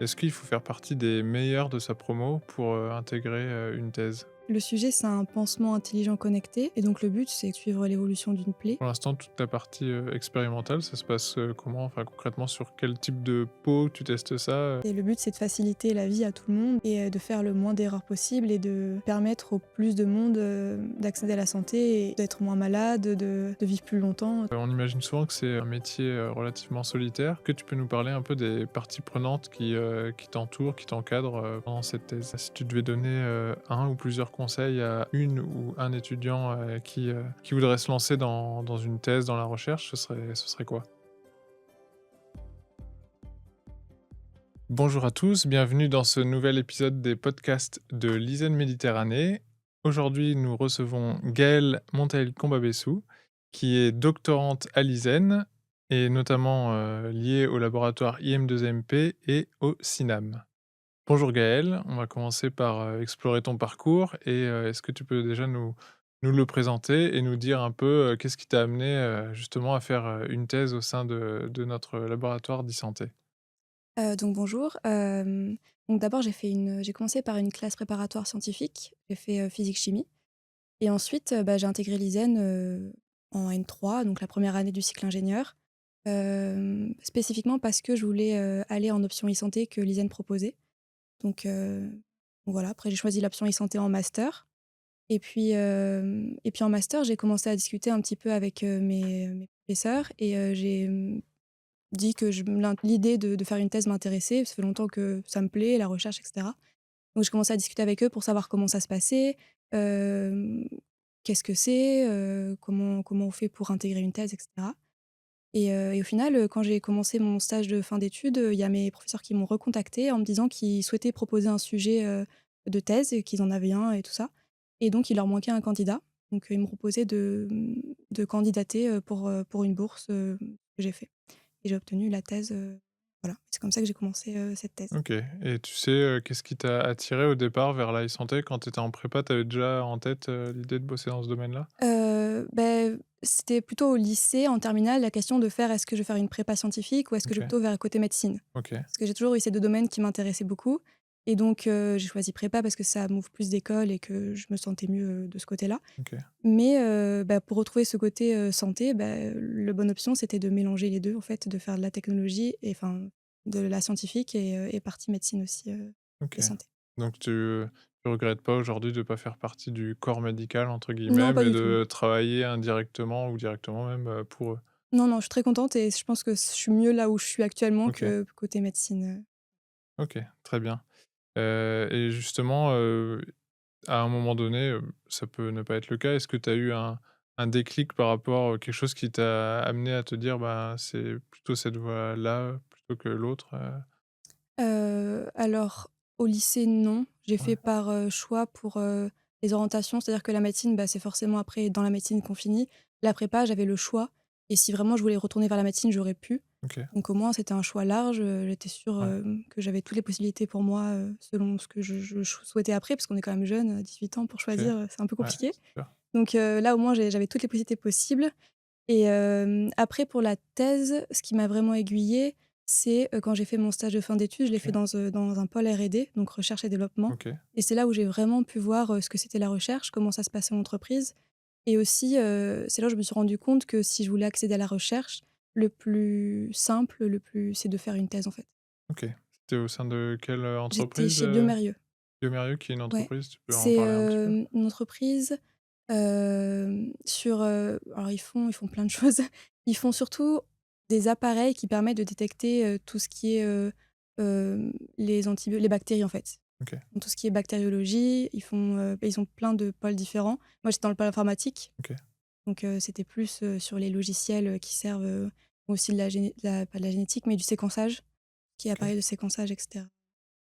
Est-ce qu'il faut faire partie des meilleurs de sa promo pour, intégrer, une thèse? Le sujet, c'est un pansement intelligent connecté et donc le but, c'est de suivre l'évolution d'une plaie. Pour l'instant, toute la partie, expérimentale, ça se passe, comment? Enfin, concrètement, sur quel type de peau tu testes ça? Et le but, c'est de faciliter la vie à tout le monde et de faire le moins d'erreurs possible et de permettre au plus de monde, d'accéder à la santé et d'être moins malade, de vivre plus longtemps. On imagine souvent que c'est un métier, relativement solitaire. Est-ce que tu peux nous parler un peu des parties prenantes qui t'entourent, qui t'encadrent, pendant cette thèse? Si tu devais donner, un ou plusieurs conseils à une ou un étudiant, qui voudrait se lancer dans une thèse, dans la recherche, ce serait quoi? Bonjour à tous, bienvenue dans ce nouvel épisode des podcasts de l'ISEN Méditerranée. Aujourd'hui, nous recevons Gaëlle Monteil-Combabessou, qui est doctorante à l'ISEN et notamment liée au laboratoire IM2MP et au CINAM. Bonjour Gaëlle, on va commencer par explorer ton parcours et est-ce que tu peux déjà nous le présenter et nous dire un peu qu'est-ce qui t'a amené justement à faire une thèse au sein de notre laboratoire d'e-santé? Donc bonjour, donc d'abord j'ai commencé par une classe préparatoire scientifique. J'ai fait, physique-chimie et ensuite, j'ai intégré l'ISEN, en N3, donc la première année du cycle ingénieur, spécifiquement parce que je voulais, aller en option e-santé que l'ISEN proposait. Donc voilà, après j'ai choisi l'option e-santé en master et puis en master, j'ai commencé à discuter un petit peu avec, mes professeurs et j'ai, dit que l'idée de faire une thèse m'intéressait. Ça fait longtemps que ça me plaît, la recherche et cetera. Donc j'ai commencé à discuter avec eux pour savoir comment ça se passait, hem, qu'est-ce que c'est, comment on fait pour intégrer une thèse et cetera et au final, quand j'ai commencé mon stage de fin d'études, il y a mes professeurs qui m'ont recontactée en me disant qu'ils souhaitaient proposer un sujet, de thèse et qu'ils en avaient un et tout ça et donc il leur manquait un candidat. Donc ils m'ont proposé de candidater, pour une bourse, que j'ai fait et j'ai obtenu la thèse, voilà. C'est comme ça que j'ai commencé, cette thèse. OK, et tu sais, qu'est-ce qui t'a attiré au départ vers la e-santé? Quand tu étais en prépa, tu avais déjà en tête, l'idée de bosser dans ce domaine-là? C'était plutôt au lycée, en terminale, la question de faire: «Est-ce que je vais faire une prépa scientifique ou est-ce que je vais OK, plutôt vers le côté médecine?» OK, Parce que j'ai toujours eu ces 2 domaines qui m'intéressaient beaucoup et donc j'ai choisi prépa parce que ça m'ouvre plus d'écoles et que je me sentais mieux, de ce côté-là. OK, Mais pour retrouver ce côté, santé, la bonne option, c'était de mélanger les 2 en fait, de faire de la technologie et enfin, de la scientifique et partie médecine aussi, OK. et santé. Donc tu regrettes pas aujourd'hui de pas faire partie du «corps médical» entre guillemets, Non, pas mais du tout. de travailler indirectement ou directement même, pour eux? Non, non, je suis très contente et je pense que je suis mieux là où je suis actuellement OK, que côté médecine, OK, très bien. Et justement, à un moment donné, ça peut ne pas être le cas. Est-ce que tu as eu un déclic par rapport, quelque chose qui t'a amené à te dire: «Bah, c'est plutôt cette voie-là plutôt que l'autre», Alors au lycée, non. J'ai fait Ouais, par, choix pour, les orientations. C'est-à-dire que la médecine, c'est forcément après dans la médecine qu'on finit. La prépa, j'avais le choix et si vraiment je voulais retourner vers la médecine, j'aurais pu. OK, Donc au moins, c'était un choix large, j'étais sûre, ouais, que j'avais toutes les possibilités pour moi, selon ce que je souhaitais après, parce qu'on est quand même jeune, 18 ans pour OK, choisir, c'est un peu ouais, compliqué. c'est sûr. Donc là, au moins, j'avais toutes les possibilités possibles et après pour la thèse, ce qui m'a vraiment aiguillée, c'est, quand j'ai fait mon stage de fin d'études, je l'ai fait OK, dans un pôle R&D, donc recherche et développement OK, et c'est là où j'ai vraiment pu voir, ce que c'était la recherche, comment ça se passait en entreprise et aussi, c'est là où je me suis rendu compte que si je voulais accéder à la recherche, le plus simple, c'est de faire une thèse, en fait. OK. C'était au sein de quelle, J'étais entreprise, chez Biomérieux. Biomérieux, qui est une Ouais, entreprise, tu peux en c'est, parler un petit peu? une entreprise, alors ils font plein de choses. Ils font surtout des appareils qui permettent de détecter, tout ce qui est, les bactéries, en fait. OK, Donc tout ce qui est bactériologie, ils ont plein de pôles différents. Moi, j'étais dans le pôle informatique, OK, donc c'était plus, sur les logiciels, qui servent, aussi pas de la génétique, mais du séquençage, qui est OK, appareil de séquençage et cetera.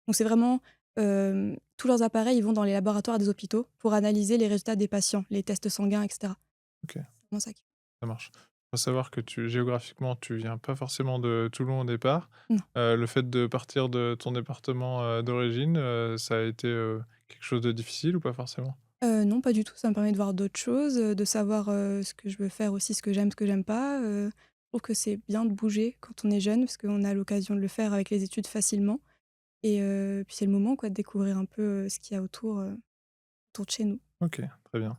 Donc c'est vraiment, tous leurs appareils, ils vont dans les laboratoires des hôpitaux pour analyser les résultats des patients, les tests sanguins et cetera. OK, C'est vraiment ça qui ça marche. Faut savoir que géographiquement, tu viens pas forcément de Toulon au départ. non. Le fait de partir de ton département, d'origine, ça a été, quelque chose de difficile ou pas forcément? Non, pas du tout, ça me permet de voir d'autres choses, de savoir, ce que je veux faire aussi, ce que j'aime pas, je trouve que c'est bien de bouger quand on est jeune parce qu'on a l'occasion de le faire avec les études facilement et puis c'est le moment quoi de découvrir un peu, ce qu'il y a autour de chez nous. OK, très bien.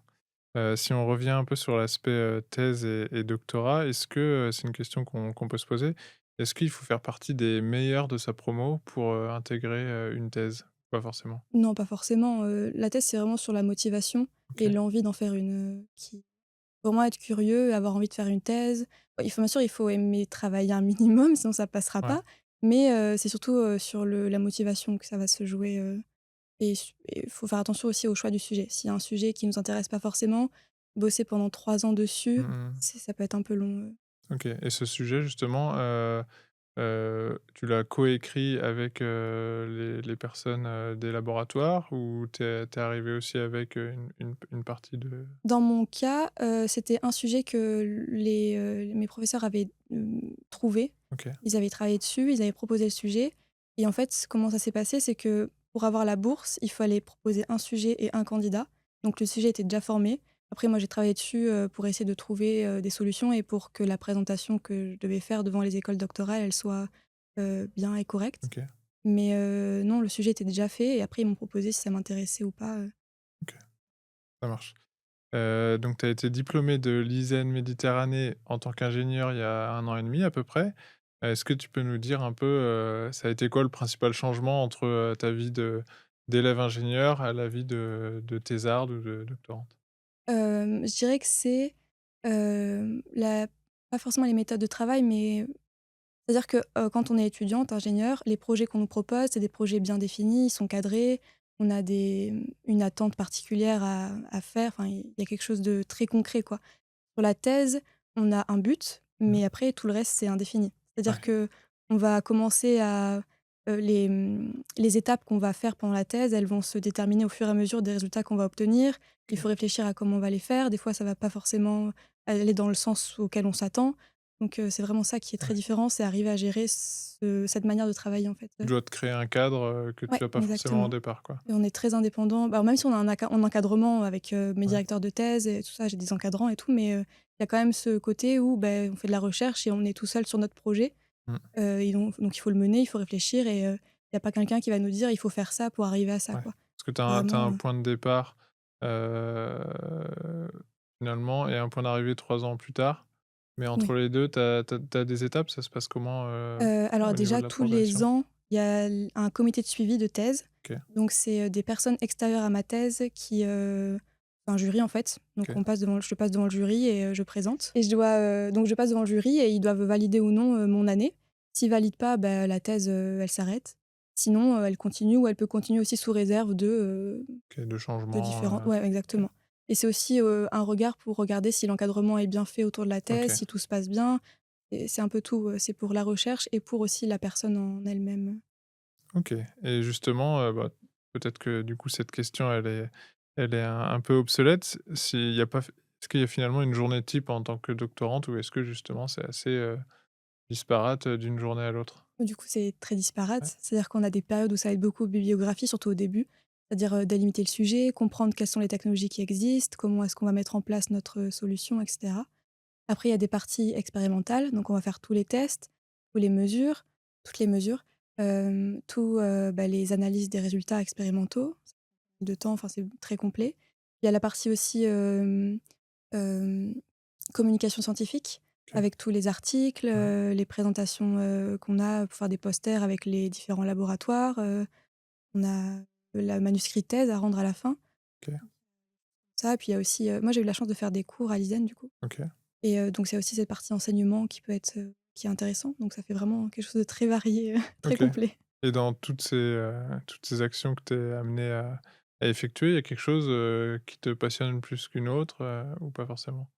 Si on revient un peu sur l'aspect, thèse et doctorat, est-ce que, c'est une question qu'on peut se poser, est-ce qu'il faut faire partie des meilleurs de sa promo pour, intégrer, une thèse? Pas forcément? Non, pas forcément, la thèse, c'est vraiment sur la motivation et OK, l'envie d'en faire une, qui vraiment être curieux, avoir envie de faire une thèse. Il faut bien sûr, il faut aimer travailler un minimum, sinon ça passera ouais. pas, mais c'est surtout, sur la motivation que ça va se jouer, et il faut faire attention aussi au choix du sujet. S'il y a un sujet qui nous intéresse pas forcément, bosser pendant 3 ans dessus, Mmh mh. ça peut être un peu long, OK et ce sujet justement, tu l'as coécrit avec, les personnes, des laboratoires ou tu es arrivé aussi avec, une partie de Dans mon cas, c'était un sujet que mes professeurs avaient, trouvé. OK, Ils avaient travaillé dessus, ils avaient proposé le sujet et en fait, comment ça s'est passé, c'est que pour avoir la bourse, il fallait proposer un sujet et un candidat. Donc le sujet était déjà formé. Après moi, j'ai travaillé dessus, pour essayer de trouver, des solutions et pour que la présentation que je devais faire devant les écoles doctorales, elle soit, bien et correcte. OK, Mais non, le sujet était déjà fait et après ils m'ont proposé si ça m'intéressait ou pas, OK, ça marche. Donc tu as été diplômé de l'ISEN Méditerranée en tant qu'ingénieur il y a 1 an et demi à peu près. Est-ce que tu peux nous dire un peu, ça a été quoi le principal changement entre, ta vie d'élève ingénieur à la vie de thésarde ou de doctorante? Je dirais que c'est, la pas forcément les méthodes de travail, mais c'est-à-dire que, quand on est étudiante, ingénieure, les projets qu'on nous propose, c'est des projets bien définis, ils sont cadrés, on a une attente particulière à faire, enfin, il y a quelque chose de très concret, quoi. Pour la thèse, on a un but, Mmh, mais après tout le reste, c'est indéfini. C'est-à-dire ouais, que on va commencer les étapes qu'on va faire pendant la thèse, elles vont se déterminer au fur et à mesure des résultats qu'on va obtenir. Il OK, faut réfléchir à comment on va les faire. Des fois, ça va pas forcément aller dans le sens auquel on s'attend. Donc c'est vraiment ça qui est très ouais. différent, c'est arriver à gérer cette manière de travailler, en fait, Tu dois te créer un cadre, que ouais, tu as pas forcément au exactement. départ, quoi. Et on est très indépendant. Bah, même si on a un encadrement avec, mes Ouais. directeurs de thèse et tout ça, j'ai des encadrants et tout, mais il y a quand même ce côté où, beh, on fait de la recherche et on est tout seul sur notre projet, Mmh, et donc il faut le mener, il faut réfléchir et il y a pas quelqu'un qui va nous dire: «Il faut faire ça pour arriver à ça», ouais. quoi. Parce que tu as C'est un vraiment, point de départ, heu, finalement et un point d'arrivée 3 ans plus tard. Mais entre oui. les 2, tu as des étapes? Ça se passe comment, Alors au niveau déjà, de la tous les progression? ans, il y a un comité de suivi de thèse. OK, Donc c'est, des personnes extérieures à ma thèse qui, c'est un jury en fait. Donc OK, je passe devant le jury et je présente et donc je passe devant le jury et ils doivent valider ou non, mon année. S'ils valident pas, bah, la thèse, elle s'arrête. Sinon, elle continue ou elle peut continuer aussi sous réserve OK, de de changement, différentes, ouais, OK, exactement. Et c'est aussi, un regard pour regarder si l'encadrement est bien fait autour de la thèse, OK, si tout se passe bien. Et c'est un peu tout, c'est pour la recherche et pour aussi la personne en elle-même. OK et justement, bah, peut-être que du coup cette question elle est un peu obsolète. S'il y a pas est-ce qu'il y a finalement une journée type en tant que doctorante ou est-ce que justement c'est assez, disparate, d'une journée à l'autre? Du coup, c'est très Ouais, disparate. C'est-à-dire qu'on a des périodes où ça va être beaucoup bibliographie, surtout au début. C'est-à-dire, délimiter le sujet, comprendre quelles sont les technologies qui existent, comment est-ce qu'on va mettre en place notre solution et cetera. Après, il y a des parties expérimentales, donc on va faire tous les tests, tous les mesures toutes les mesures, bah, les analyses des résultats expérimentaux, de temps, enfin, c'est très complet. Il y a la partie aussi, hem, communication scientifique, OK, avec tous les articles, ouais, les présentations, qu'on a pour faire des posters avec les différents laboratoires, on a la manuscrit de thèse à rendre à la fin, OK, ça. Puis il y a aussi, moi j'ai eu la chance de faire des cours à l'ISEN du coup OK, et donc c'est aussi cette partie enseignement qui peut être, qui est intéressant, donc ça fait vraiment quelque chose de très varié, très OK complet. et dans toutes ces actions que tu es amené à effectuer, il y a quelque chose, qui te passionne plus qu'une autre, ou pas forcément?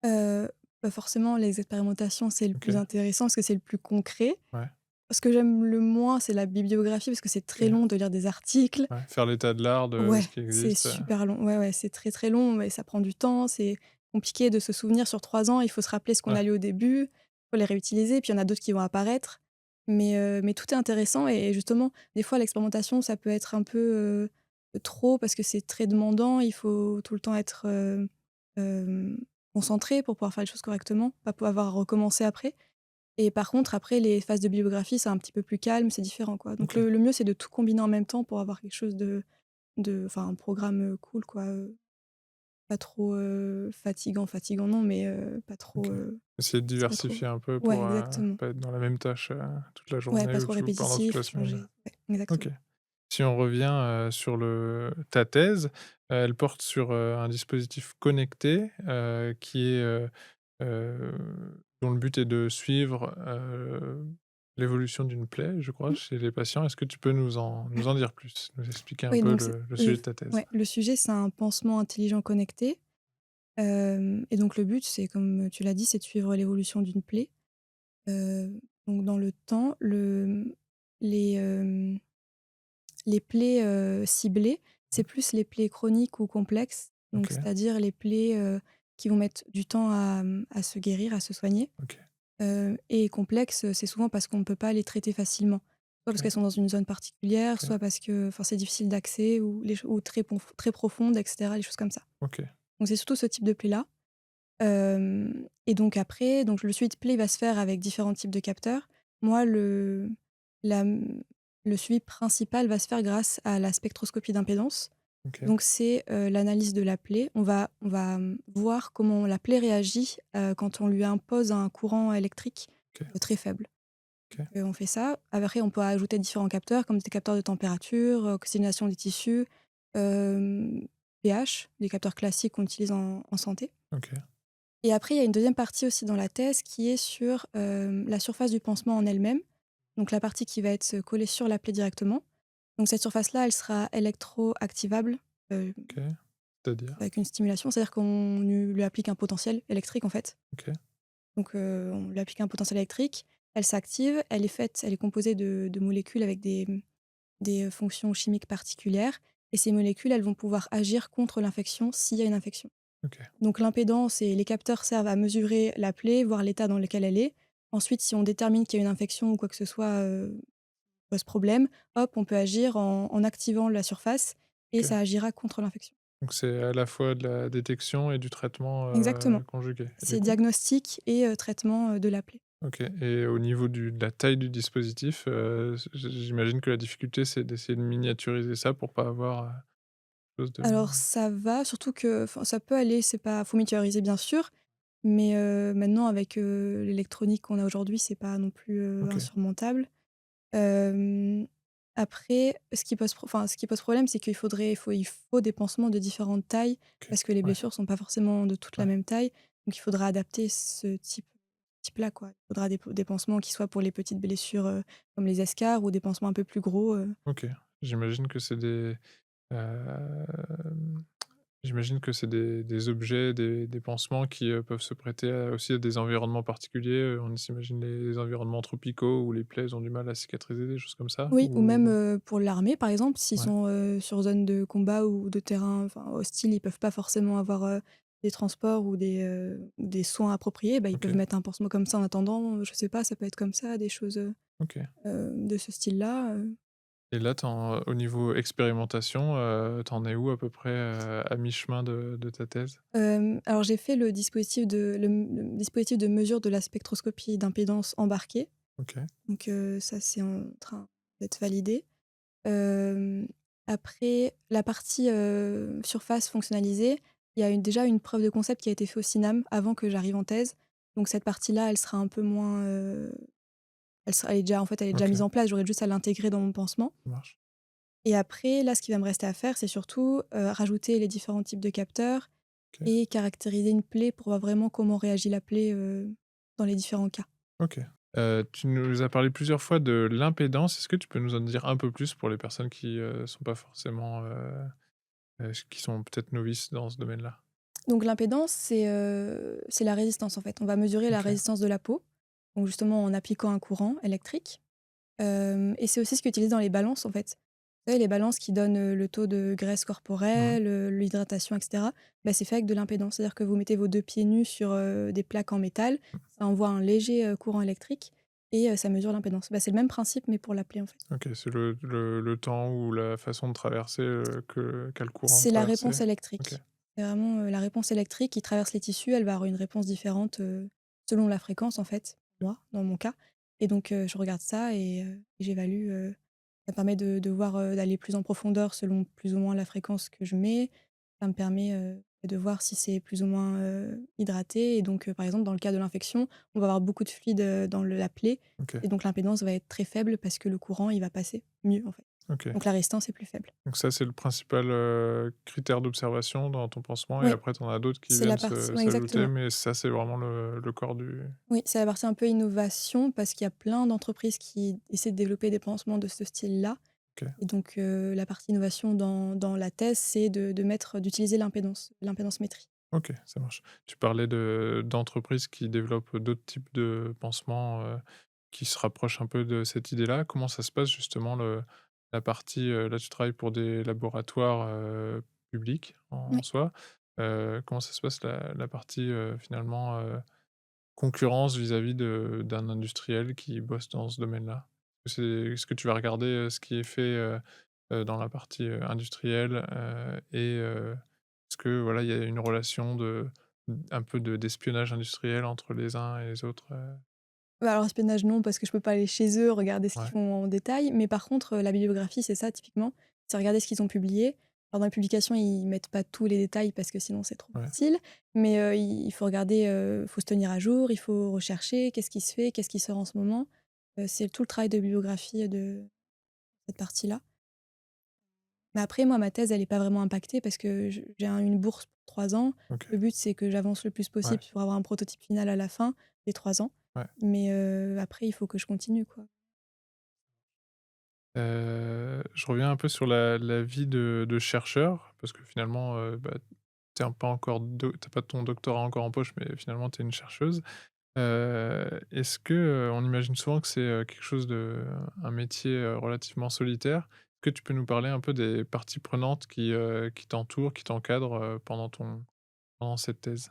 Heu, Bah, forcément les expérimentations, c'est le plus OK, intéressant parce que c'est le plus concret. ouais, Ce que j'aime le moins, c'est la bibliographie parce que c'est très OK, long de lire des articles. ouais, faire l'état de l'art de Ouais, ce qui c'est existe, super long. Ouais, ouais, c'est très, très long, mais ça prend du temps, c'est compliqué de se souvenir sur 3 ans. Il faut se rappeler ce qu'on ouais, a lu au début, faut les réutiliser, puis il y en a d'autres qui vont apparaître. Mais tout est intéressant et justement, des fois, l'expérimentation, ça peut être un peu, trop parce que c'est très demandant. Il faut tout le temps être, hem, concentré pour pouvoir faire les choses correctement, pas pouvoir avoir à recommencer après. Et par contre, après, les phases de bibliographie, c'est un petit peu plus calme, c'est différent, quoi. Donc OK. le mieux, c'est de tout combiner en même temps pour avoir quelque chose enfin, un programme, cool, quoi, pas trop, fatigant non, mais pas trop, OK. Essayer de je sais pas trop. diversifier un peu Ouais, pour, exactement. pas être dans la même tâche, toute la Ouais, journée pas ou trop tout pendant toute répétitif, la semaine. changer. Ouais, OK. exactement. Si on revient, sur ta thèse, elle porte sur, un dispositif connecté, qui est, heu, dont le but est de suivre, l'évolution d'une plaie, je crois, Mmh. chez les patients. Est-ce que tu peux nous en dire plus? Nous expliquer un Oui, peu donc le sujet de ta thèse? le sujet, c'est un pansement intelligent connecté, et donc le but, c'est comme tu l'as dit, c'est de suivre l'évolution d'une plaie. Donc dans le temps, les, les plaies, ciblées, c'est plus les plaies chroniques ou complexes, donc OK, c'est-à-dire les plaies, qui vont mettre du temps à se guérir, à se soigner, OK, et complexes, c'est souvent parce qu'on ne peut pas les traiter facilement. Soit parce OK, qu'elles sont dans une zone particulière, OK, soit parce que, enfin, c'est difficile d'accès ou très profondes et cetera, les choses comme ça. OK, Donc c'est surtout ce type de plaies-là. Et donc après, donc le suivi de plaies va se faire avec différents types de capteurs. Moi, la mmh, le suivi principal va se faire grâce à la spectroscopie d'impédance. OK, Donc c'est, l'analyse de la plaie. On va voir comment la plaie réagit, quand on lui impose un courant électrique, OK, très faible. OK, On fait ça. Après, on peut ajouter différents capteurs comme des capteurs de température, oxygénation des tissus, hem, pH, des capteurs classiques qu'on utilise en santé. OK, Et après, il y a une deuxième partie aussi dans la thèse qui est sur, la surface du pansement en elle-même, donc la partie qui va être, collée sur la plaie directement. Donc cette surface-là, elle sera électroactivable, heu, OK. C'est-à-dire? avec une stimulation, c'est-à-dire qu'on lui applique un potentiel électrique, en fait. OK, Donc on lui applique un potentiel électrique, elle s'active, elle est composée de molécules avec des fonctions chimiques particulières et ces molécules, elles vont pouvoir agir contre l'infection s'il y a une infection. OK, Donc l'impédance et les capteurs servent à mesurer la plaie, voir l'état dans lequel elle est. Ensuite, si on détermine qu'il y a une infection ou quoi que ce soit, pose problème, hop, on peut agir en activant la surface et OK. ça agira contre l'infection. Donc c'est à la fois de la détection et du traitement, Exactement. conjugué et du C'est coup diagnostic et traitement, de la plaie. OK et au niveau de la taille du dispositif, j'imagine que la difficulté, c'est d'essayer de miniaturiser ça pour pas avoir, quelque chose de Alors ça va, surtout que enfin ça peut aller, c'est pas faut mutualiser bien sûr, mais maintenant avec, l'électronique qu'on a aujourd'hui, c'est pas non plus, OK, insurmontable. Hem, Après, ce qui pose problème, c'est il faut des pansements de différentes tailles OK. parce que les Ouais, blessures sont pas forcément de toute la ouais. même taille. Donc il faudra adapter ce type-là, quoi. Il faudra des pansements qui soient pour les petites blessures, comme les escarres ou des pansements un peu plus gros, OK. J'imagine que c'est hem, j'imagine que c'est des objets, des pansements qui, peuvent se prêter aussi à des environnements particuliers, on s'imagine les environnements tropicaux où les plaies ont du mal à cicatriser, des choses comme ça? Oui, ou même, Ou pour l'armée, par exemple, s'ils ouais, sont, sur zone de combat ou de terrain, enfin, hostile, ils peuvent pas forcément avoir, des transports ou des soins appropriés, bah, ils peuvent OK, mettre un pansement comme ça en attendant, je sais pas, ça peut être comme ça, des choses, OK. de ce style-là, Et là, au niveau expérimentation, tu es où à peu près, à mi-chemin de ta thèse? Alors j'ai fait le dispositif de mesure de la spectroscopie d'impédance embarquée, OK, donc ça, c'est en train d'être validé. Hem, Après la partie, surface fonctionnalisée, il y a déjà une preuve de concept qui a été fait au CINAM avant que j'arrive en thèse. Donc cette partie-là, elle sera un peu moins, elle est déjà OK, mise en place, j'aurais juste à l'intégrer dans mon pansement. ça marche. Et après, là, ce qui va me rester à faire, c'est surtout, rajouter les différents types de capteurs OK, et caractériser une plaie pour voir vraiment comment réagit la plaie, dans les différents cas. OK. Tu nous as parlé plusieurs fois de l'impédance. Est-ce que tu peux nous en dire un peu plus pour les personnes qui, sont pas forcément, qui sont peut-être novices dans ce domaine-là? Donc l'impédance, c'est la résistance, en fait. On va mesurer la OK, résistance de la peau, donc justement en appliquant un courant électrique. Et c'est aussi ce qu'ils utilisent dans les balances, en fait. Vous savez, les balances qui donnent, le taux de graisse mmh, corporelle, l'hydratation et cetera, bah, c'est fait avec de l'impédance. C'est-à-dire que vous mettez vos 2 pieds nus sur, des plaques en métal, ça envoie un léger, courant électrique et ça mesure l'impédance. Bah, c'est le même principe mais pour la plaie, en fait. OK, c'est le temps ou la façon de traverser, que qu'a le courant de C'est la traverser? réponse OK, électrique. C'est vraiment, la réponse électrique qui traverse les tissus, elle va avoir une réponse différente, selon la fréquence, en fait. moi, dans mon cas et donc je regarde ça et j'évalue, ça permet de voir, d'aller plus en profondeur selon plus ou moins la fréquence que je mets. Ça me permet, de voir si c'est plus ou moins, hydraté et donc par exemple, dans le cas de l'infection, on va avoir beaucoup de fluide, dans la plaie OK, et donc l'impédance va être très faible parce que le courant, il va passer mieux, en fait. OK. Donc la résistance est plus faible. Donc ça, c'est le principal, critère d'observation dans ton pansement et Oui, après tu en as d'autres qui c'est viennent la partie se ouais, s'ajouter, exactement. mais ça, c'est vraiment le corps du Oui, c'est la partie un peu innovation parce qu'il y a plein d'entreprises qui essaient de développer des pansements de ce style-là OK, et donc la partie innovation dans la thèse, c'est d'utiliser l'impédance-métrie. OK, ça marche. Tu parlais d'entreprises qui développent d'autres types de pansements, qui se rapprochent un peu de cette idée-là. Comment ça se passe justement la partie, là tu travailles pour des laboratoires, publics en Oui. soi. Comment ça se passe la partie, finalement, concurrence vis-à-vis d'un industriel qui bosse dans ce domaine-là? Est-ce que tu vas regarder, ce qui est fait, dans la partie, industrielle, est-ce que voilà, il y a une relation un peu d'espionnage industriel entre les uns et les autres, Bah, alors espionnage non, parce que je peux pas aller chez eux, regarder ce qu'ils Ouais, font en détail, mais par contre, la bibliographie, c'est ça typiquement, c'est regarder ce qu'ils ont publié. Alors dans les publications, ils mettent pas tous les détails parce que sinon c'est trop ouais, facile, mais il faut regarder, faut se tenir à jour, il faut rechercher qu'est-ce qui se fait, qu'est-ce qui sort en ce moment. C'est tout le travail de bibliographie, de cette partie-là. Mais après moi, ma thèse, elle est pas vraiment impactée parce que j'ai une bourse pour 3 ans. OK, Le but, c'est que j'avance le plus ouais, possible pour avoir un prototype final à la fin des 3 ans. ouais. Mais après, il faut que je continue, quoi. Je reviens un peu sur la vie de chercheur parce que finalement, bah, tu pas encore tu pas ton doctorat encore en poche, mais finalement tu es une chercheuse. Est-ce que, on imagine souvent que c'est, quelque chose un métier, relativement solitaire. Est-ce que tu peux nous parler un peu des parties prenantes qui t'entourent, qui t'encadrent, pendant cette thèse?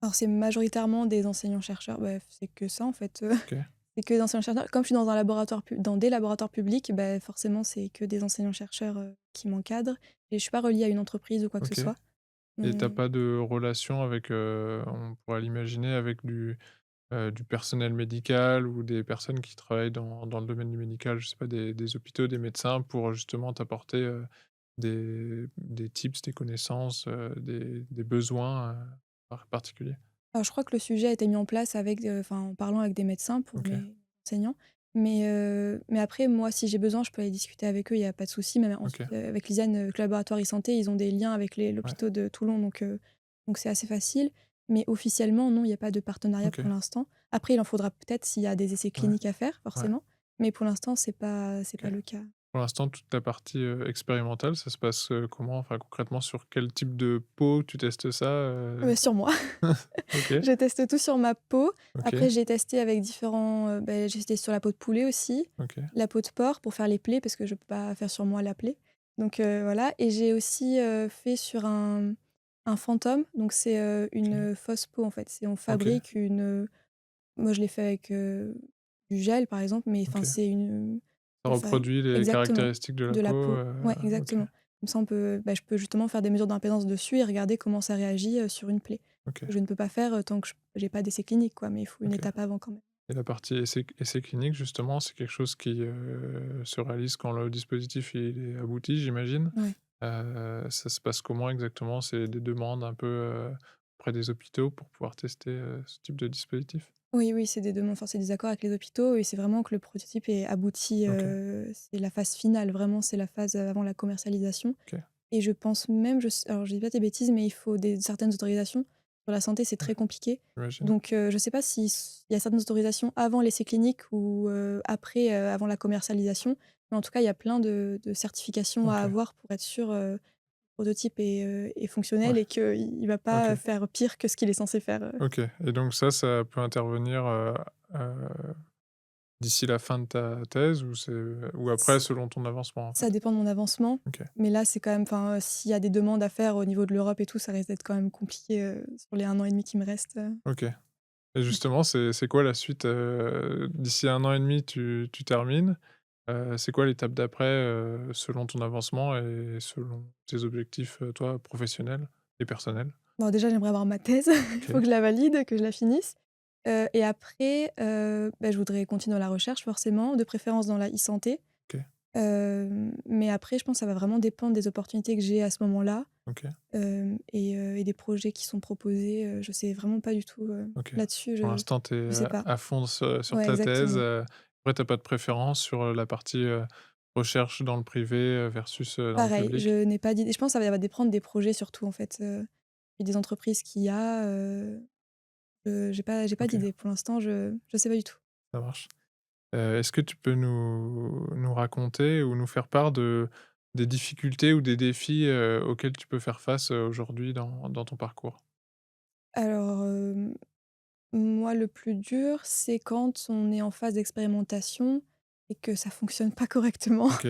Alors c'est majoritairement des enseignants-chercheurs, bah, c'est que ça, en fait, OK, c'est que des enseignants-chercheurs. Comme je suis dans un laboratoire dans des laboratoires publics, bah, forcément, c'est que des enseignants-chercheurs, qui m'encadrent et je suis pas reliée à une entreprise ou quoi que ce OK, soit. et t'as Mmh, pas de relation avec, on pourrait l'imaginer avec du personnel médical ou des personnes qui travaillent dans le domaine du médical, je sais pas, des hôpitaux, des médecins pour justement t'apporter, des tips, des connaissances, des besoins, particuliers? alors je crois que le sujet a été mis en place avec, enfin, en parlant avec des médecins pour OK, mes enseignants, mais après moi, si j'ai besoin, je peux aller discuter avec eux, il y a pas de souci. Même OK, ensuite, avec l'ISAN, avec le laboratoire e-santé, ils ont des liens avec ouais, l'hôpital de Toulon, donc c'est assez facile. Mais officiellement, non, il y a pas de partenariat OK, pour l'instant. Après, il en faudra peut-être s'il y a des essais ouais, cliniques à faire, ouais, forcément, mais pour l'instant, c'est OK. pas le cas. Pour l'instant, toute la partie, expérimentale, ça se passe, comment? Enfin, concrètement, sur quel type de peau tu testes ça, Sur moi. OK, Je teste tout sur ma peau. OK, Après, j'ai testé avec différents, j'ai testé sur la peau de poulet aussi, OK, la peau de porc pour faire les plaies parce que je peux pas faire sur moi la plaie. Donc voilà et j'ai aussi, fait sur un fantôme, donc c'est, OK, une fausse peau en fait. C'est on OK, fabrique moi je l'ai fait avec, du gel par exemple, mais enfin OK. c'est une Ça ça reproduit les exactement, caractéristiques de la de la peau, peau. Ouais, OK, exactement. Comme ça on peut je peux justement faire des mesures d'impédance dessus et regarder comment ça réagit, sur une plaie. OK, Je ne peux pas faire, tant que j'ai pas d'essai clinique quoi, mais il faut une OK. étape avant quand même. Et la partie essai clinique justement, c'est quelque chose qui, se réalise quand le dispositif il est abouti, j'imagine? Ouais. Ça se passe comment exactement? C'est des demandes un peu, auprès des hôpitaux pour pouvoir tester, ce type de dispositif? Oui, oui, c'est des demandes enfin, c'est des accords avec les hôpitaux et c'est vraiment que le prototype est abouti, OK, c'est la phase finale, vraiment, c'est la phase, avant la commercialisation OK, et je pense même, alors je dis pas des bêtises, mais il faut certaines autorisations. Sur la santé, c'est ouais, très compliqué. j'imagine. Donc je sais pas il y a certaines autorisations avant l'essai clinique ou après, avant la commercialisation, mais en tout cas, il y a plein de certifications à OK, avoir pour être sûr, le prototype est fonctionnel ouais, et qu'il va pas OK, faire pire que ce qu'il est censé faire. OK, et donc ça peut intervenir, d'ici la fin de ta thèse ou après selon ton avancement, en Ça fait? dépend de mon avancement, OK, mais là, c'est quand même enfin, s'il y a des demandes à faire au niveau de l'Europe et tout, ça risque d'être quand même compliqué, sur les 1 an et demi qui me restent. OK. Et justement, c'est quoi la suite, d'ici 1 an et demi, tu termines. C'est quoi l'étape d'après, selon ton avancement et selon tes objectifs, toi, professionnels et personnels? Bon, déjà, j'aimerais avoir ma thèse, il faut OK, que je la valide, que je la finisse Et après, je voudrais continuer dans la recherche forcément, de préférence dans la e-santé. OK, Mais après, je pense que ça va vraiment dépendre des opportunités que j'ai à ce moment-là, OK, et des projets qui sont proposés, je sais vraiment pas du tout, OK. là-dessus, Pour l'instant, tu je es, sais pas. à fond sur Ouais, ta thèse, exactement. après tu pas de préférence sur, la partie, recherche dans le privé, versus, dans le Pareil, public? je n'ai pas d'idée. Je pense que ça va dépendre des projets surtout, en fait, et des entreprises qu'il y a, j'ai pas OK, d'idée. Pour l'instant, je sais pas du tout. ça marche. Est-ce que tu peux nous raconter ou nous faire part des difficultés ou des défis, auxquels tu peux faire face, aujourd'hui dans ton parcours? Alors, moi, le plus dur, c'est quand on est en phase d'expérimentation et que ça fonctionne pas correctement. OK,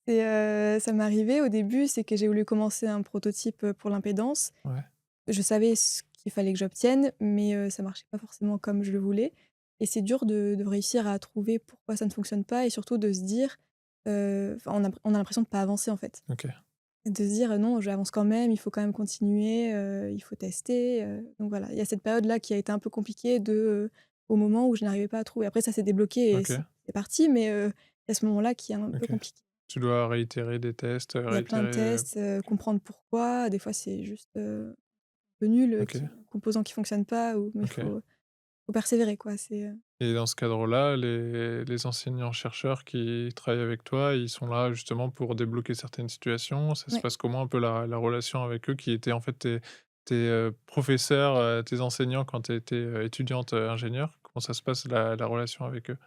Ça m'est arrivé au début, c'est que j'ai voulu commencer un prototype, pour l'impédance. ouais, Je savais ce qu'il fallait que j'obtienne, mais ça marchait pas forcément comme je le voulais et c'est dur de réussir à trouver pourquoi ça ne fonctionne pas et surtout de se dire, enfin, on a l'impression de pas avancer, en fait. OK, De se dire: «Non, j'avance quand même, il faut quand même continuer, il faut tester», donc voilà, il y a cette période-là qui a été un peu compliquée au moment où je n'arrivais pas à trouver. Après ça s'est débloqué et OK, c'est parti, mais il y a ce moment-là qui est un peu OK. compliqué. Tu dois réitérer des tests, Il y a plein de réitérer, tests, OK, comprendre pourquoi. Des fois, c'est juste, un peu nul, OK, qui composant qui fonctionne pas ou mais OK. faut persévérer quoi, Et dans ce cadre-là, les enseignants-chercheurs qui travaillent avec toi, ils sont là justement pour débloquer certaines situations? Ça se ouais. passe comment un peu la relation avec eux qui étaient en fait tes professeurs, tes enseignants quand tu étais, étudiante, ingénieure? Comment ça se passe la relation avec eux?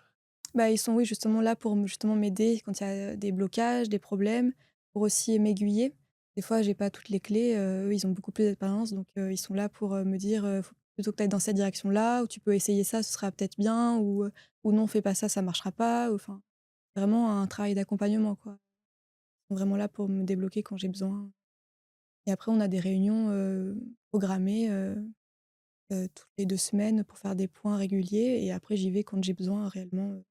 Bah, ils sont, oui, justement là pour justement m'aider quand il y a des blocages, des problèmes, pour aussi m'aiguiller. Des fois, j'ai pas toutes les clés, eux, ils ont beaucoup plus d'expérience donc ils sont là pour, me dire, «Faut plutôt que tu ailles dans cette direction-là» ou «Tu peux essayer ça, ce sera peut-être bien» ou «Non, fais pas ça, ça marchera pas» ou enfin, vraiment un travail d'accompagnement, quoi. Ils sont vraiment là pour me débloquer quand j'ai besoin et après on a des réunions, programmées, toutes les 2 semaines pour faire des points réguliers et après j'y vais quand j'ai besoin réellement,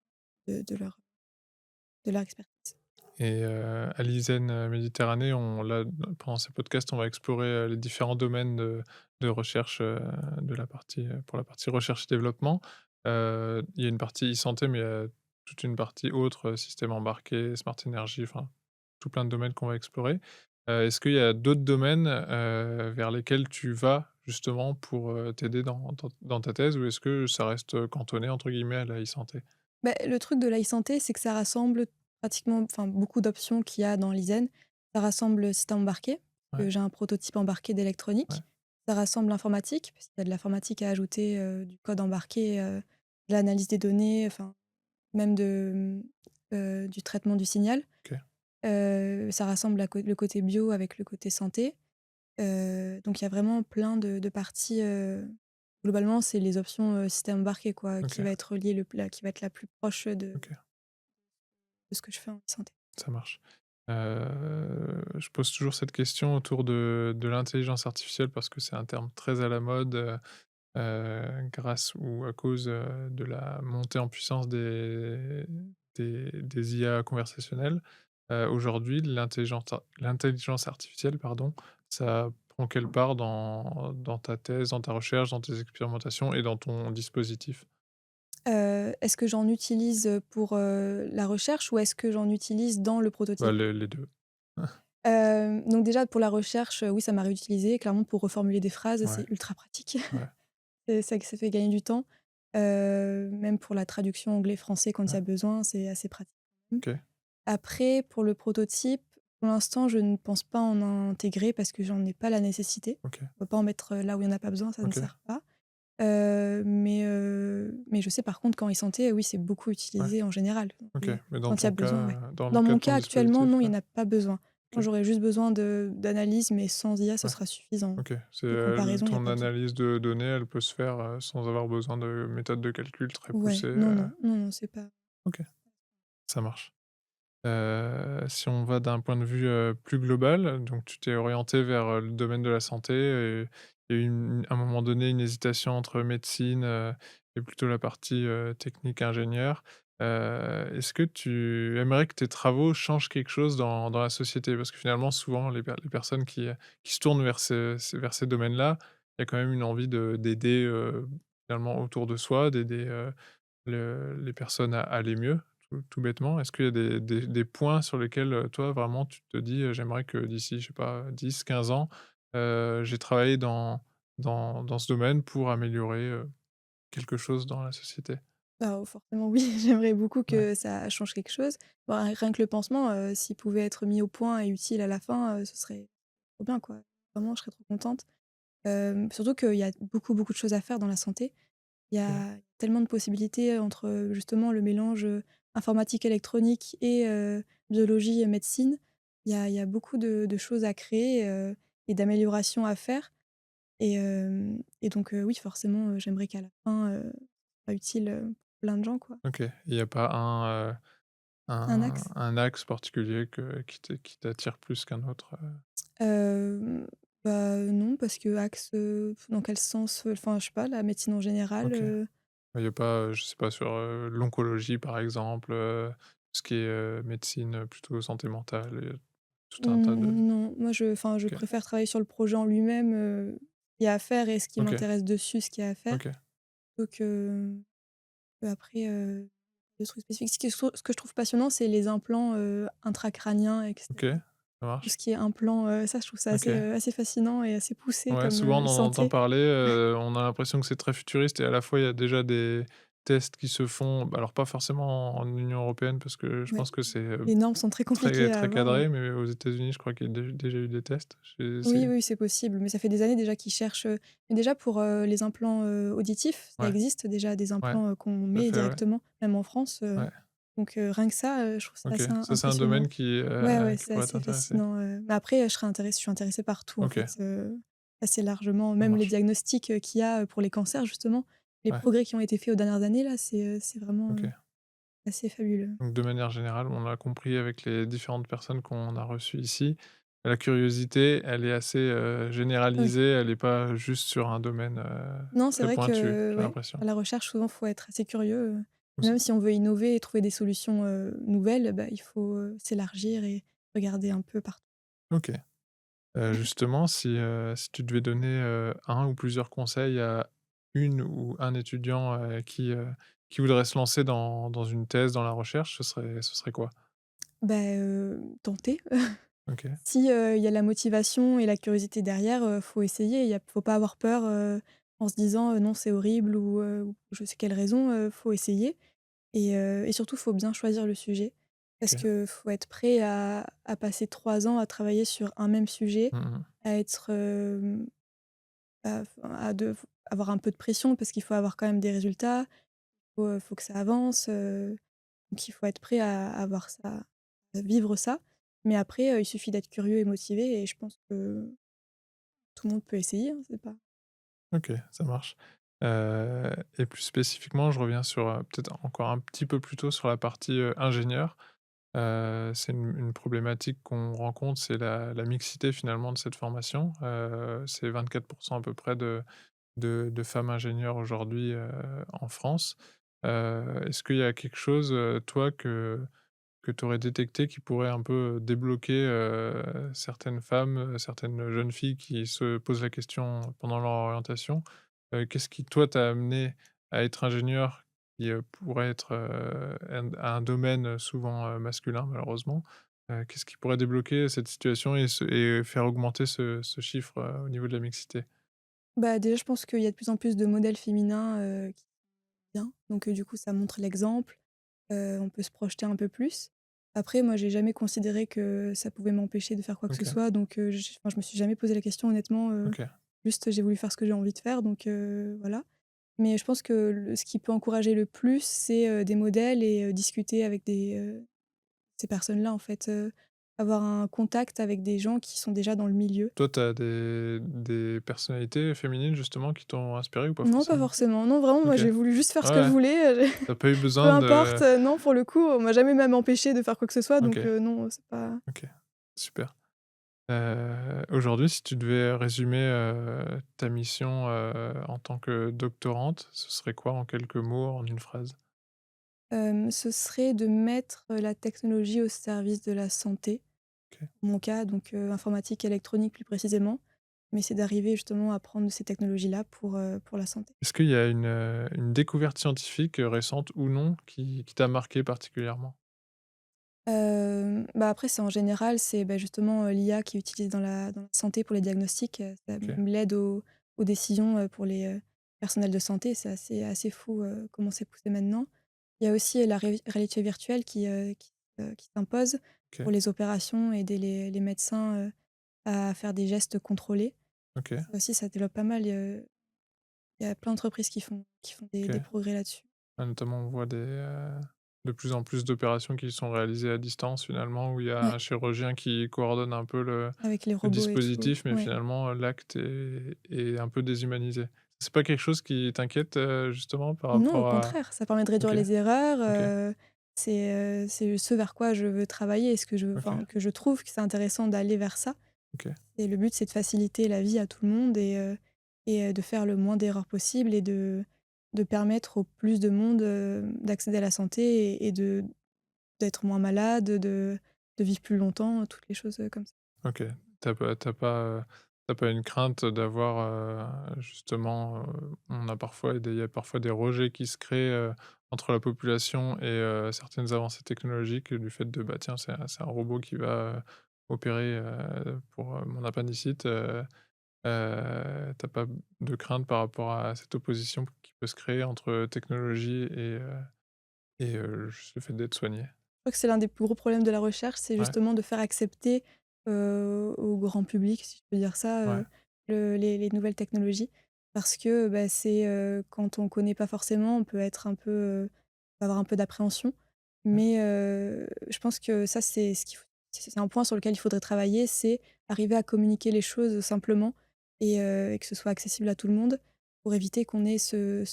de leur expertise. Et à l'ISEN, Méditerranée, pendant ces podcasts, on va explorer, les différents domaines de recherche, de la partie, pour la partie recherche et développement. Il y a une partie e-santé, mais il y a toute une partie autre, système embarqué, smart energy, enfin, tout plein de domaines qu'on va explorer. Est-ce qu'il y a d'autres domaines, vers lesquels tu vas justement pour, t'aider dans ta thèse ou est-ce que ça reste, «cantonné» entre guillemets à la e-santé? Bah, le truc de l'e-santé, c'est que ça rassemble pratiquement enfin beaucoup d'options qu'il y a dans l'ISEN. Ça rassemble le système embarqué, Ouais, j'ai un prototype embarqué ouais, d'électronique. Ça rassemble l'informatique, parce qu'il y a de l'informatique à ajouter, du code embarqué, de l'analyse des données, enfin même du traitement du signal. OK, Ça rassemble le côté bio avec le côté santé. Donc il y a vraiment plein de parties, globalement, c'est les options, système embarqué quoi, qui OK, va être reliée qui va être la plus proche OK. de ce que je fais en e-santé. Ça marche. Je pose toujours cette question autour de l'intelligence artificielle parce que c'est un terme très à la mode, grâce ou à cause, de la montée en puissance des IA conversationnelles. Aujourd'hui, l'intelligence artificielle, pardon, ça prend quelle part dans ta thèse, dans ta recherche, dans tes expérimentations et dans ton dispositif? Est-ce que j'en utilise, pour, la recherche ou est-ce que j'en utilise dans le Bah, prototype? les 2. Donc déjà pour la recherche, oui, ça m'a réutilisé clairement pour reformuler des phrases, Ouais, c'est ultra pratique. ouais, Et ça fait gagner du temps. Même pour la traduction anglais-français quand il y ouais. a besoin, c'est assez pratique. OK, Après pour le prototype, pour l'instant, je ne pense pas en intégrer parce que j'en ai pas la nécessité. OK, On peut pas en mettre, là où il y en a pas besoin, ça ne OK, sert pas. Mais je sais par contre qu'en e-santé, oui, c'est beaucoup ouais. utilisé en général. Donc OK, mais dans quand il y a ton besoin, cas, ouais. dans le Dans cas mon de ton cas actuellement, non, dispositif, il y ouais. en a pas besoin. Quand OK, j'aurais juste besoin d'analyse, mais sans IA, ce ouais, sera suffisant. OK. C'est, De l comparaison, il y a ton pas besoin. analyse de données, elle peut se faire, sans avoir besoin de méthodes de calcul très Ouais, poussées, non, non, non, non, c'est pas OK, ça marche. Si on va d'un point de vue, plus global, donc tu t'es orienté vers, le domaine de la santé et il y a eu à un moment donné une hésitation entre médecine, et plutôt la partie, technique ingénieur. Est-ce que tu aimerais que tes travaux changent quelque chose dans la société? Parce que finalement souvent les personnes qui se tournent vers ces domaines-là, il y a quand même une envie d'aider, finalement autour de soi, d'aider, les personnes à aller mieux, tout bêtement. Est-ce qu'il y a des points sur lesquels, toi, vraiment, tu te dis: «J'aimerais que d'ici, je sais pas, 10, 15 ans, j'ai travaillé dans ce domaine pour améliorer, quelque chose dans la société»? Bah, forcément oui, j'aimerais beaucoup Ouais, que ça change quelque chose. Bah, rien que le pansement, s'il pouvait être mis au point et utile à la fin, ce serait trop bien, quoi. Vraiment, je serais trop contente. Surtout qu'il y a beaucoup, beaucoup de choses à faire dans la santé. Il y OK, a tellement de possibilités entre, justement le mélange, informatique électronique et biologie et médecine. Il y a beaucoup de choses à créer, et d'améliorations à faire et donc oui, forcément, j'aimerais qu'à la fin, ce soit utile, pour plein de gens, quoi. OK. Il y a pas Un un axe? un axe particulier qui t'attire plus qu'un autre? Hem, Bah, non, parce que axe, dans quel sens? Enfin, je sais pas, la médecine en général, OK. Il y a pas, je sais pas, sur, l'oncologie, par exemple, tout ce qui est, médecine, plutôt santé mentale et tout un tas de Non, moi je OK, préfère travailler sur le projet en lui-même, ce qu'il y a à faire et ce qui OK, m'intéresse dessus, ce qu'il y a à faire, OK, plutôt qu'après, des trucs spécifiques. Ce que je trouve passionnant, c'est les implants, intracrâniens et OK, cetera. ça Tout ce marche. qui est implant, ça je trouve ça assez, OK. assez fascinant et assez poussé Ouais, comme, souvent on en entend santé. parler, on a l'impression que c'est très futuriste et à la fois il y a déjà des tests qui se font, bah, alors pas forcément en Union européenne parce que je Ouais, pense que c'est, les normes sont très très compliquées à très avoir, ouais. cadré, mais aux États-Unis, je crois qu'il y a déjà eu des tests. Oui, oui, c'est possible, mais ça fait des années déjà qu'ils cherchent, mais déjà pour, les implants, auditifs, ça Ouais, existe déjà des ouais, implants, qu'on tout à met fait, ouais, directement, même en France, ouais. donc rien que ça, je trouve ça OK. assez Ça, c'est un impressionnant. domaine Ouais, ouais, qui c'est pourrait assez t'intéresser? fascinant, mais après, je suis intéressée par tout en OK, fait, assez largement. ça Même les marche. diagnostics, qu'il y a, pour les cancers justement, les Ouais, progrès qui ont été faits aux dernières années là, c'est vraiment, OK. assez fabuleux. Donc de manière générale, on a compris avec les différentes personnes qu'on a reçues ici, la curiosité, elle est assez, Oui. généralisée, elle est pas juste sur un domaine, Non, c'est très vrai pointu, que, j'ai ouais, l'impression. à la recherche, souvent, faut être assez curieux, Ou c même si on veut innover et trouver des solutions, nouvelles, bah, il faut, s'élargir et regarder un peu partout. OK. Justement, si tu devais donner, 1 ou plusieurs conseils à une ou un étudiant, qui voudrait se lancer dans une thèse, dans la recherche, ce serait quoi? Bah, tenter. OK, Si, il y a la motivation et la curiosité derrière, faut essayer. Faut pas avoir peur, en se disant: «Non, c'est horrible» ou je sais quelle raison, faut essayer et surtout, faut bien choisir le sujet parce OK. que faut être prêt à passer 3 ans à travailler sur un même sujet, Mmh mh. à être, à de avoir un peu de pression parce qu'il faut avoir quand même des résultats, faut que ça avance, donc il faut être prêt à avoir ça, à vivre ça. Mais après, il suffit d'être curieux et motivé et je pense que tout le monde peut essayer, hein, c'est pas OK, ça marche. Et plus spécifiquement, je reviens sur, peut-être encore un petit peu plus tôt sur la partie, ingénieur. C'est une problématique qu'on rencontre, c'est la mixité finalement de cette formation. C'est 24 à peu près de femmes ingénieures aujourd'hui, en France. Est-ce qu'il y a quelque chose, toi, que tu aurais détecté qui pourrait un peu, débloquer, certaines femmes, certaines jeunes filles qui se posent la question pendant leur orientation? Qu'est-ce qui, toi, t'a amené à être ingénieur qui, pourrait être, un domaine souvent, masculin malheureusement? Qu'est-ce qui pourrait débloquer cette situation et faire augmenter ce chiffre, au niveau de la mixité? bah, déjà, je pense qu'il y a de plus en plus de modèles féminins, qui bien, donc du coup, ça montre l'exemple, on peut se projeter un peu plus. Après, moi, j'ai jamais considéré que ça pouvait m'empêcher de faire quoi que ce OK, soit, donc je me suis jamais posé la question honnêtement, OK. juste j'ai voulu faire ce que j'ai envie de faire, donc voilà. Mais je pense que ce qui peut encourager le plus, c'est, des modèles et discuter avec ces personnes-là, en fait, avoir un contact avec des gens qui sont déjà dans le milieu. Toi, tu as des personnalités féminines justement qui t'ont inspiré ou pas Non, pas forcément? forcément. Non, vraiment, moi, OK. j'ai voulu juste faire Ouais, ce que je ouais. voulais, Tu pas eu peu besoin de importe, non, pour le coup, on m'a jamais même empêché de faire quoi que ce soit, donc OK, non, c'est pas OK, super. Aujourd'hui, si tu devais résumer, ta mission, en tant que doctorante, ce serait quoi en quelques mots, en une phrase? ce serait de mettre, la technologie au service de la santé. OK, Dans mon cas, donc informatique, électronique plus précisément. mais c'est d'arriver justement à prendre ces technologies-là pour la santé. Est-ce qu'il y a une découverte scientifique, récente ou non, qui t'a marqué particulièrement? Bah, après c'est en général, c'est, bah, justement, l'IA qui est utilisée dans la santé pour les diagnostics, ça OK, l'aide aux décisions, pour les, personnels de santé. C'est assez fou, comment c'est poussé maintenant. Il y a aussi la réalité virtuelle qui s'impose OK, pour les opérations, aider les médecins, à faire des gestes contrôlés. OK, Ça aussi, ça développe pas mal, il y a plein d'entreprises qui font des OK. progrès là-dessus. Ah, notamment, on voit de plus en plus d'opérations qui sont réalisées à distance finalement, où il y a Ouais, un chirurgien qui coordonne un peu avec les le robots et tout, dispositif, mais ouais. finalement, l'acte est un peu déshumanisé. C'est pas quelque chose qui t'inquiète, justement par Non, au rapport à contraire, ça permet de réduire OK, les erreurs, OK, c'est ce vers quoi je veux travailler et ce que je veux OK, enfin, que je trouve que c'est intéressant d'aller vers ça OK, et le but, c'est de faciliter la vie à tout le monde et de faire le moins d'erreurs possible et de permettre au plus de monde, d'accéder à la santé et d'être moins malade, de vivre plus longtemps, toutes les choses, comme ça. OK. Tu pas une crainte d'avoir, justement, on a parfois il y a parfois des rejets qui se créent, entre la population et certaines avancées technologiques, du fait de, bah, tiens, c'est un robot qui va, opérer, pour, mon appendicite, tu pas de crainte par rapport à cette opposition qui peut se créer entre technologie et juste le fait d'être soigné? Je crois que c'est l'un des plus gros problèmes de la recherche, c'est Ouais, justement de faire accepter, au grand public, si je peux dire ça, ouais, les nouvelles technologies. Parce que, bah, c'est, quand on connaît pas forcément, on peut être un peu, avoir un peu d'appréhension. ouais, Mais, je pense que ça, c'est ce qu'il faut c'est un point sur lequel il faudrait travailler, c'est arriver à communiquer les choses simplement et que ce soit accessible à tout le monde pour éviter qu'on ait ce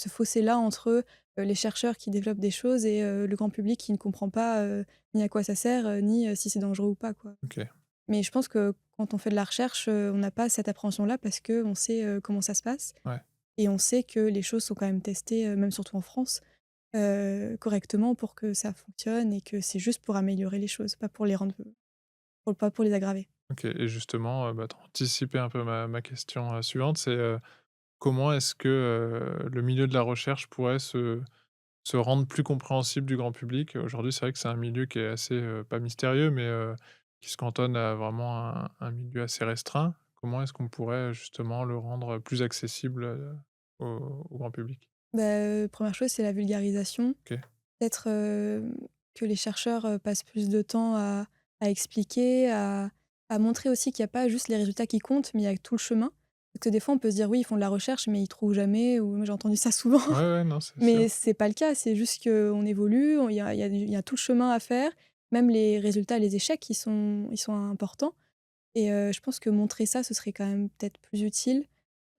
fossé-là entre, les chercheurs qui développent des choses et le grand public qui ne comprend pas, ni à quoi ça sert, ni, si c'est dangereux ou pas, quoi. OK, Mais je pense que quand on fait de la recherche, on n'a pas cette appréhension-là parce qu'on sait, comment ça se passe ouais, et on sait que les choses sont quand même testées, même surtout en France, correctement pour que ça fonctionne et que c'est juste pour améliorer les choses, pas pour les rendre pas pour les aggraver. OK et justement, bah, tu anticipé un peu ma question, suivante, c'est, comment est-ce que, le milieu de la recherche pourrait se rendre plus compréhensible du grand public? Aujourd'hui, c'est vrai que c'est un milieu qui est assez, pas mystérieux, mais, qui se cantonne à vraiment un milieu assez restreint. Comment est-ce qu'on pourrait, justement, le rendre plus accessible, au grand public? Bah, 1 chose, c'est la vulgarisation. OK, Peut-être, que les chercheurs, passent plus de temps à expliquer, à montrer aussi qu'il y a pas juste les résultats qui comptent, mais il y a tout le chemin. Parce que des fois, on peut se dire: «Oui, ils font de la recherche, mais ils trouvent jamais» ou moi j'ai entendu ça souvent. ouais, ouais, non, c'est sûr. Mais c'est pas le cas, c'est juste qu'on évolue, on il y a tout le chemin à faire. Même les résultats, les échecs, ils sont importants et je pense que montrer ça, ce serait quand même peut-être plus utile.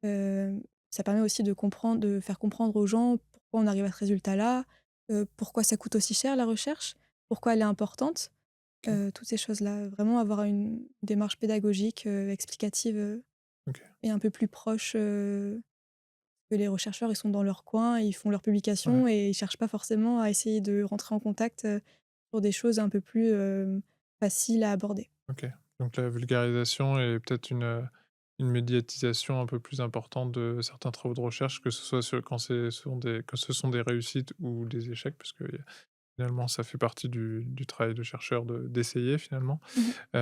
Ça permet aussi de faire comprendre aux gens pourquoi on arrive à ce résultat-là, pourquoi ça coûte aussi cher la recherche, pourquoi elle est importante, OK, toutes ces choses-là. Vraiment avoir une démarche pédagogique, explicative, OK, et un peu plus proche, que les chercheurs, ils sont dans leur coin, ils font leurs ouais, publications et ils cherchent pas forcément à essayer de rentrer en contact, sur des choses un peu plus, faciles à aborder. OK. Donc la vulgarisation et peut-être une médiatisation un peu plus importante de certains travaux de recherche, que ce soit quand ce sont des réussites ou des échecs, parce que finalement ça fait partie du travail de chercheur d'essayer finalement. Mmh.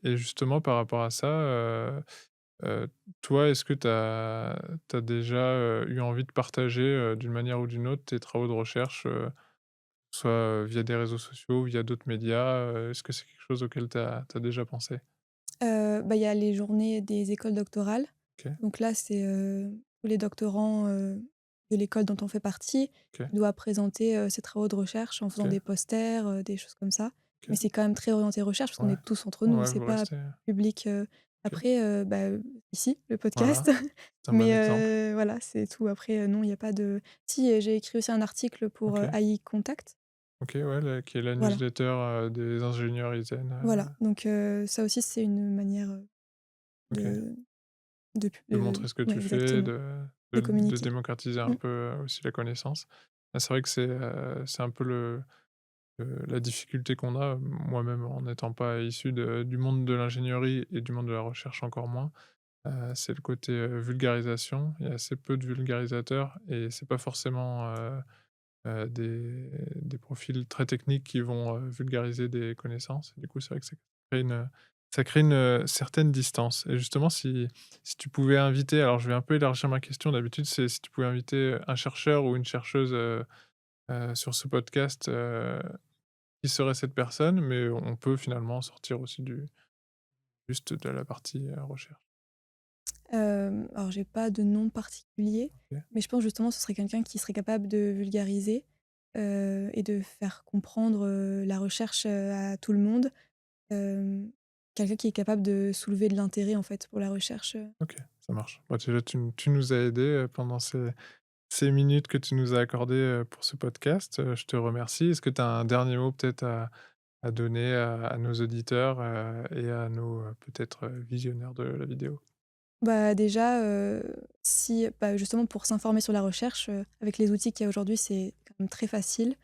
Et justement par rapport à ça, heu, toi, est-ce que tu as déjà, eu envie de partager, d'une manière ou d'une autre tes travaux de recherche, soit, via des réseaux sociaux, via d'autres médias, est-ce que c'est quelque chose auquel tu as déjà pensé? Bah, il y a les journées des écoles doctorales. OK, Donc là, c'est, tous les doctorants, de l'école dont on fait partie OK, qui doivent présenter, ses travaux de recherche en faisant OK, des posters, des choses comme ça. Mais OK. c'est quand même très orienté recherche parce qu'on Ouais, est tous entre nous, ouais, c'est vous pas restez public, OK, après, bah, ici, le voilà, podcast. c'est un bon Mais exemple. voilà, c'est tout. Après, non, il y a pas de si, j'ai écrit aussi un article pour, OK, AI Contact. OK, ouais, qui est la Voilà, newsletter, des ingénieurs ISEN, voilà. Donc ça aussi, c'est une manière, OK. de de pu De montrer ce que ouais, tu fais, exactement, de de communiquer. démocratiser un Mmh. peu, aussi la connaissance. Ah, c'est vrai que c'est un peu La difficulté qu'on a, moi-même en n'étant pas issu du monde de l'ingénierie et du monde de la recherche encore moins, c'est le côté, vulgarisation. Il y a assez peu de vulgarisateurs et c'est pas forcément, des profils très techniques qui vont, vulgariser des connaissances. Du coup, c'est vrai que crée une, ça crée une, certaine distance et justement si tu pouvais inviter, alors je vais un peu élargir ma question, d'habitude c'est si tu pouvais inviter, un chercheur ou une chercheuse, sur ce podcast, qui serait cette personne? Mais on peut finalement sortir aussi du juste de la partie, recherche. Alors j'ai pas de nom particulier, OK. mais je pense justement ce serait quelqu'un qui serait capable de vulgariser, et de faire comprendre, la recherche, à tout le monde. Hem, Quelqu'un qui est capable de soulever de l'intérêt en fait pour la recherche. OK, ça marche. Bah, déjà tu nous as aidés, pendant ces minutes que tu nous as accordées, pour ce podcast, je te remercie. Est-ce que tu as un dernier mot peut-être à donner à nos auditeurs, et à nos, peut-être, visionneurs de la vidéo? Bah, déjà, si bah, justement pour s'informer sur la recherche, avec les outils qu'il y a aujourd'hui, c'est quand même très facile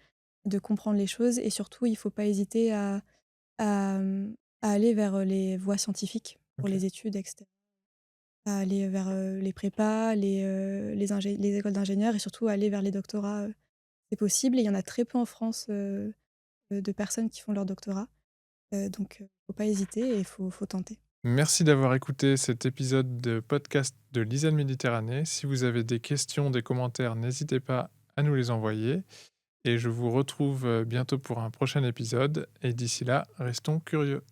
de comprendre les choses et surtout il faut pas hésiter à aller vers, les voies scientifiques pour OK. les études et cetera. À aller vers, les prépas, les écoles d'ingénieurs et surtout aller vers les doctorats, c'est possible et il y en a très peu en France, de personnes qui font leur doctorat, donc faut pas hésiter et il faut tenter. Merci d'avoir écouté cet épisode de podcast de l'ISAN Méditerranée. Si vous avez des questions, des commentaires, n'hésitez pas à nous les envoyer et je vous retrouve, bientôt pour un prochain épisode et d'ici là, restons curieux.